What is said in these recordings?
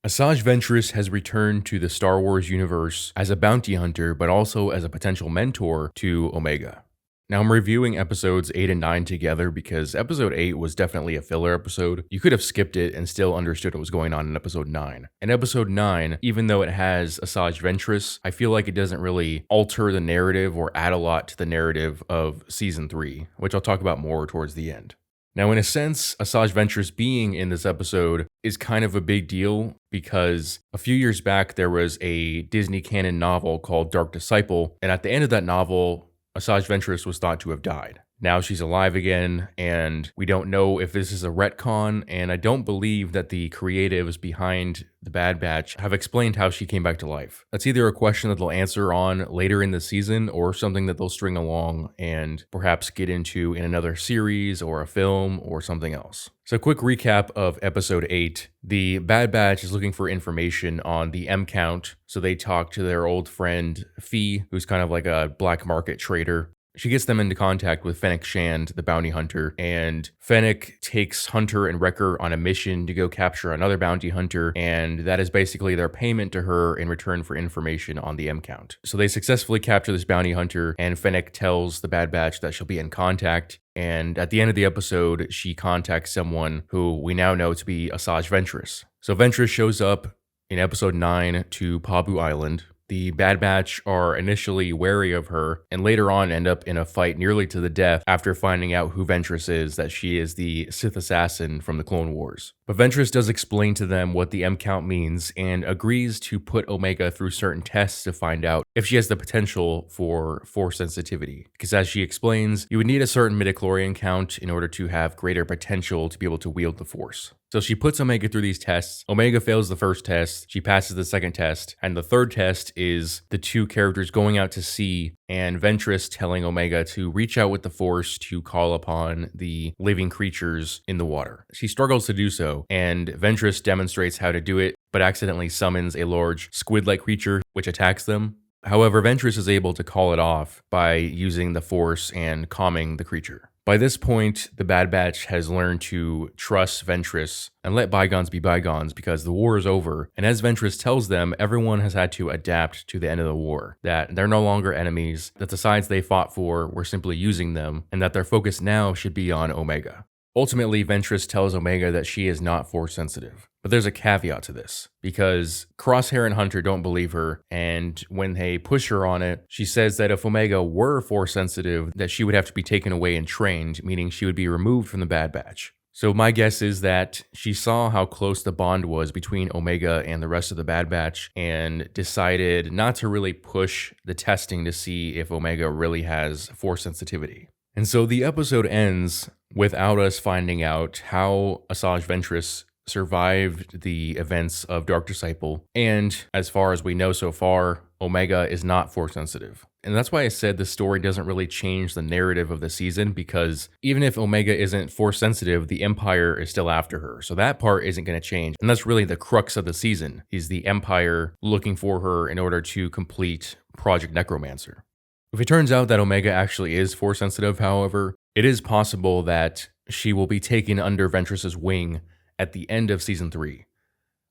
Asajj Ventress has returned to the Star Wars universe as a bounty hunter, but also as a potential mentor to Omega. Now, I'm reviewing episodes 8 and 9 together because episode 8 was definitely a filler episode. You could have skipped it and still understood what was going on in episode 9. In episode 9, even though it has Asajj Ventress, I feel like it doesn't really alter the narrative or add a lot to the narrative of season 3, which I'll talk about more towards the end. Now, in a sense, Asajj Ventress being in this episode is kind of a big deal because a few years back there was a Disney canon novel called Dark Disciple, and at the end of that novel, Asajj Ventress was thought to have died. Now she's alive again, and we don't know if this is a retcon, and I don't believe that the creatives behind the Bad Batch have explained how she came back to life. That's either a question that they'll answer on later in the season or something that they'll string along and perhaps get into in another series or a film or something else. So quick recap of episode 8. The Bad Batch is looking for information on the M count, so they talk to their old friend Fee, who's kind of like a black market trader. She gets them into contact with Fennec Shand, the bounty hunter, and Fennec takes Hunter and Wrecker on a mission to go capture another bounty hunter, and that is basically their payment to her in return for information on the M count. So they successfully capture this bounty hunter, and Fennec tells the Bad Batch that she'll be in contact, and at the end of the episode, she contacts someone who we now know to be Asajj Ventress. So Ventress shows up in episode 9 to Pabu Island. The Bad Batch are initially wary of her and later on end up in a fight nearly to the death after finding out who Ventress is, that she is the Sith assassin from the Clone Wars. But Ventress does explain to them what the M count means and agrees to put Omega through certain tests to find out if she has the potential for Force sensitivity. Because as she explains, you would need a certain midichlorian count in order to have greater potential to be able to wield the Force. So she puts Omega through these tests. Omega fails the first test, she passes the second test, and the third test is the two characters going out to sea and Ventress telling Omega to reach out with the Force to call upon the living creatures in the water. She struggles to do so, and Ventress demonstrates how to do it, but accidentally summons a large squid-like creature which attacks them. However, Ventress is able to call it off by using the Force and calming the creature. By this point, the Bad Batch has learned to trust Ventress and let bygones be bygones because the war is over. And as Ventress tells them, everyone has had to adapt to the end of the war, that they're no longer enemies, that the sides they fought for were simply using them, and that their focus now should be on Omega. Ultimately, Ventress tells Omega that she is not Force sensitive. But there's a caveat to this, because Crosshair and Hunter don't believe her, and when they push her on it, she says that if Omega were Force sensitive, that she would have to be taken away and trained, meaning she would be removed from the Bad Batch. So my guess is that she saw how close the bond was between Omega and the rest of the Bad Batch and decided not to really push the testing to see if Omega really has Force sensitivity. And so the episode ends without us finding out how Asajj Ventress survived the events of Dark Disciple, and as far as we know so far, Omega is not Force sensitive. And that's why I said the story doesn't really change the narrative of the season, because even if Omega isn't Force sensitive, the Empire is still after her, so that part isn't going to change. And that's really the crux of the season, is the Empire looking for her in order to complete Project Necromancer. If it turns out that Omega actually is Force sensitive, however, it is possible that she will be taken under Ventress's wing at the end of season 3.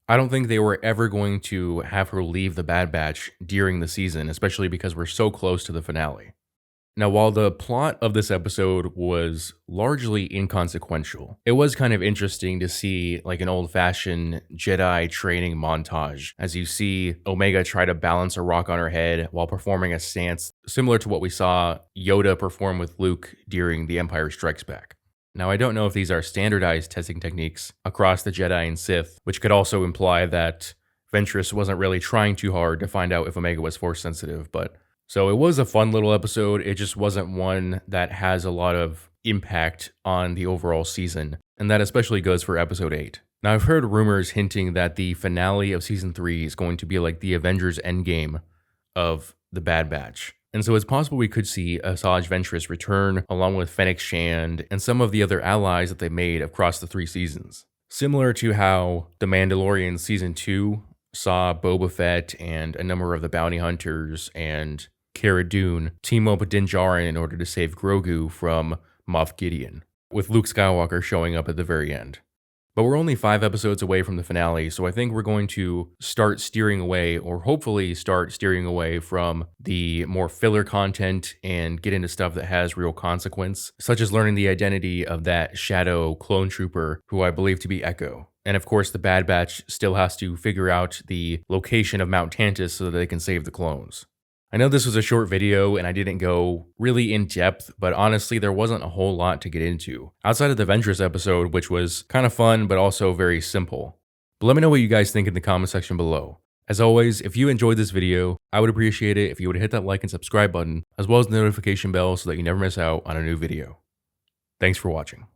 I don't think they were ever going to have her leave the Bad Batch during the season, especially because we're so close to the finale. Now, while the plot of this episode was largely inconsequential, it was kind of interesting to see like an old-fashioned Jedi training montage as you see Omega try to balance a rock on her head while performing a stance similar to what we saw Yoda perform with Luke during The Empire Strikes Back. Now, I don't know if these are standardized testing techniques across the Jedi and Sith, which could also imply that Ventress wasn't really trying too hard to find out if Omega was Force sensitive, but so it was a fun little episode. It just wasn't one that has a lot of impact on the overall season, and that especially goes for episode 8. Now, I've heard rumors hinting that the finale of season 3 is going to be like the Avengers Endgame of the Bad Batch. And so it's possible we could see Asajj Ventress return along with Fennec Shand and some of the other allies that they made across the 3 seasons. Similar to how The Mandalorian season 2 saw Boba Fett and a number of the bounty hunters and Cara Dune team up with Din Djarin in order to save Grogu from Moff Gideon, with Luke Skywalker showing up at the very end. But we're only 5 episodes away from the finale, so I think we're going to start steering away, or hopefully start steering away from the more filler content and get into stuff that has real consequence, such as learning the identity of that shadow clone trooper who I believe to be Echo. And of course, the Bad Batch still has to figure out the location of Mount Tantus so that they can save the clones. I know this was a short video and I didn't go really in depth, but honestly, there wasn't a whole lot to get into, outside of the Ventress episode, which was kind of fun, but also very simple. But let me know what you guys think in the comment section below. As always, if you enjoyed this video, I would appreciate it if you would hit that like and subscribe button, as well as the notification bell so that you never miss out on a new video. Thanks for watching.